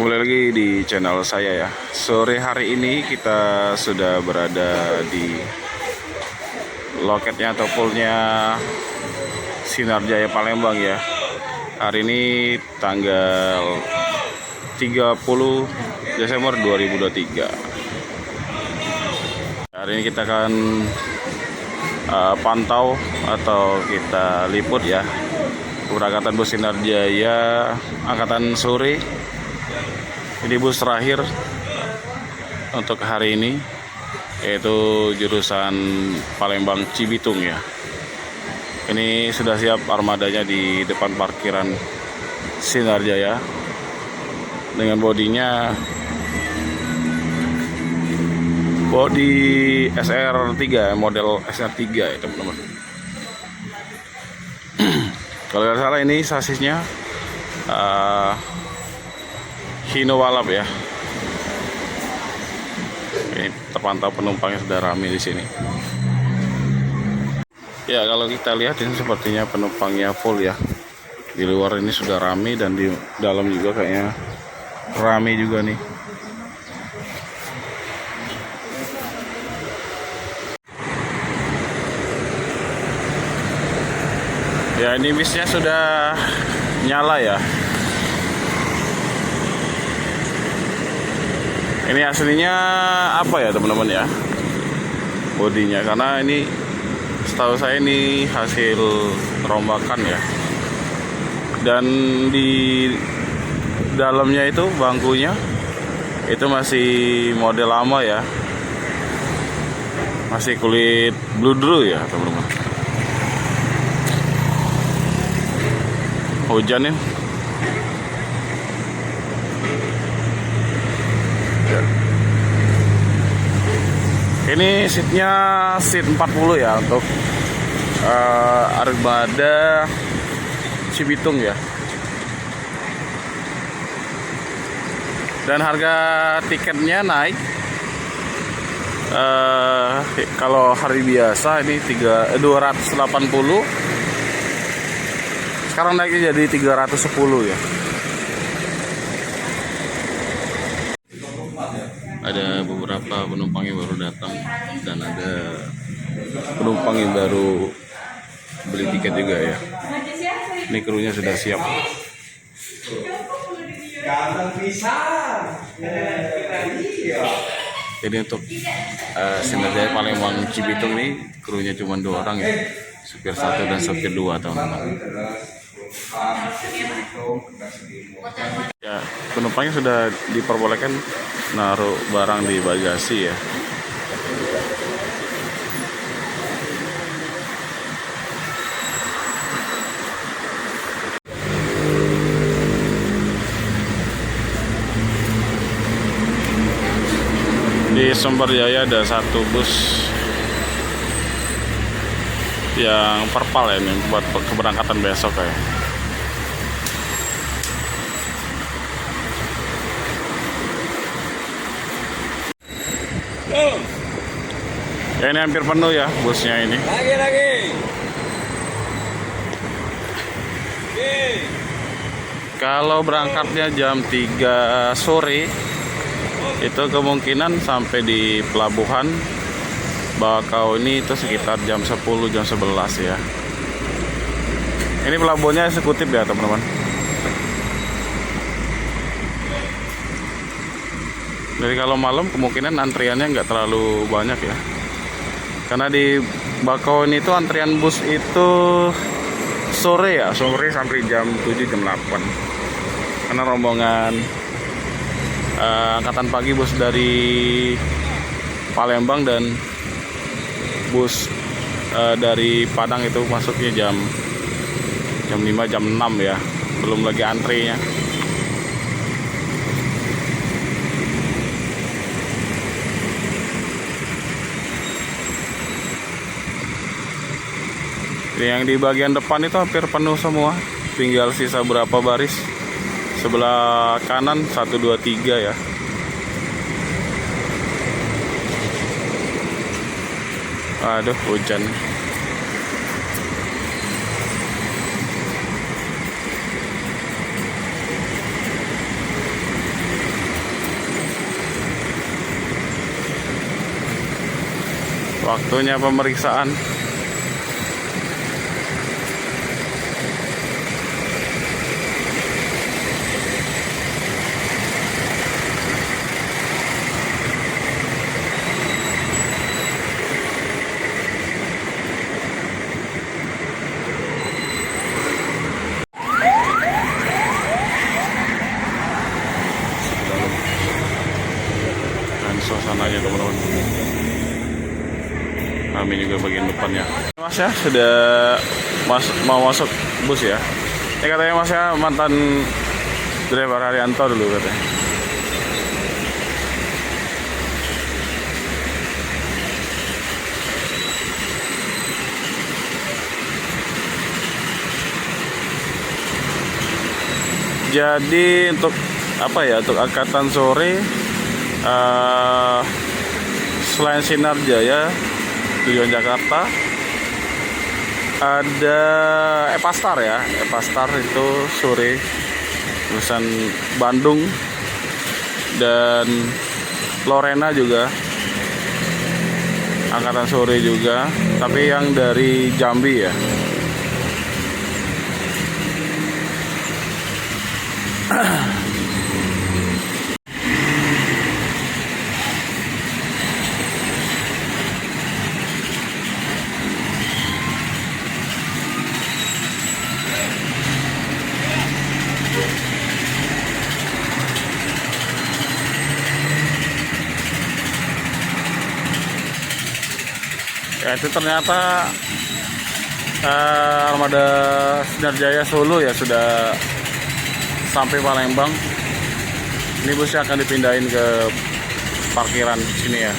Kembali lagi di channel saya ya. Sore hari ini kita sudah berada di loketnya atau poolnya Sinar Jaya Palembang ya. Hari ini tanggal 30 Desember 2023. Hari ini kita akan pantau atau kita liput ya keberangkatan bus Sinar Jaya angkatan sore. Ini bus terakhir untuk hari ini, yaitu jurusan Palembang Cibitung ya. Ini sudah siap armadanya di depan parkiran Sinar Jaya dengan bodinya bodi SR3, model SR3 ya teman-teman. Kalau tidak salah ini sasisnya Hino Walap ya. Ini terpantau penumpangnya sudah ramai di sini. Ya, kalau kita lihat ini sepertinya penumpangnya full ya. Di luar ini sudah ramai dan di dalam juga kayaknya ramai juga nih. Ya, ini bisnya sudah nyala ya. Ini aslinya apa ya teman-teman ya, bodinya, karena ini setahu saya ini hasil rombakan ya. Dan di dalamnya itu bangkunya itu masih model lama ya, masih kulit bludru ya teman-teman. Hujan ya. Ini seatnya seat 40 ya untuk armada Cibitung ya. Dan harga tiketnya naik. Kalau hari biasa ini 280. Sekarang naiknya jadi 310 ya. Ada beberapa penumpang yang baru datang dan ada penumpang yang baru beli tiket juga ya. Ini krunya sudah siap. Jadi untuk Sinar Jaya Palembang Cibitung ini krunya cuma 2 orang ya, supir 1 dan supir 2 teman-teman. Ya, penumpangnya sudah diperbolehkan naruh barang di bagasi ya. Di Sumber Jaya ada satu bus yang perpal ya, ini buat keberangkatan besok ya. Ya, ini hampir penuh ya busnya ini. Lagi. Kalau berangkatnya jam 3 sore, itu kemungkinan sampai di pelabuhan Bakau ini itu sekitar jam 10, jam 11 ya. Ini pelabuhannya eksekutif ya teman-teman. Jadi kalau malam kemungkinan antriannya nggak terlalu banyak ya. Karena di Bakau ini tuh antrian bus itu sore ya, sore sampai jam 7, jam 8. Karena rombongan angkatan pagi bus dari Palembang dan bus dari Padang itu masuknya jam 5, jam 6 ya. Belum lagi antrinya. Yang di bagian depan itu hampir penuh semua, tinggal sisa berapa baris. Sebelah kanan 1, 2, 3 ya. Aduh, hujan. Waktunya pemeriksaan. Dan suasananya teman-teman. Kami juga bagian depannya. Mas ya sudah mau masuk bus ya. Ini katanya Mas ya mantan driver Haryanto dulu katanya. Jadi untuk apa ya, untuk angkatan sore selain Sinar Jaya tujuan Jakarta, ada Epastar ya. Epastar itu sore jurusan Bandung, dan Lorena juga angkatan sore juga, tapi yang dari Jambi ya. Ya itu ternyata armada Sinar Jaya Solo ya sudah sampai Palembang. Ini busnya akan dipindahin ke parkiran sini ya.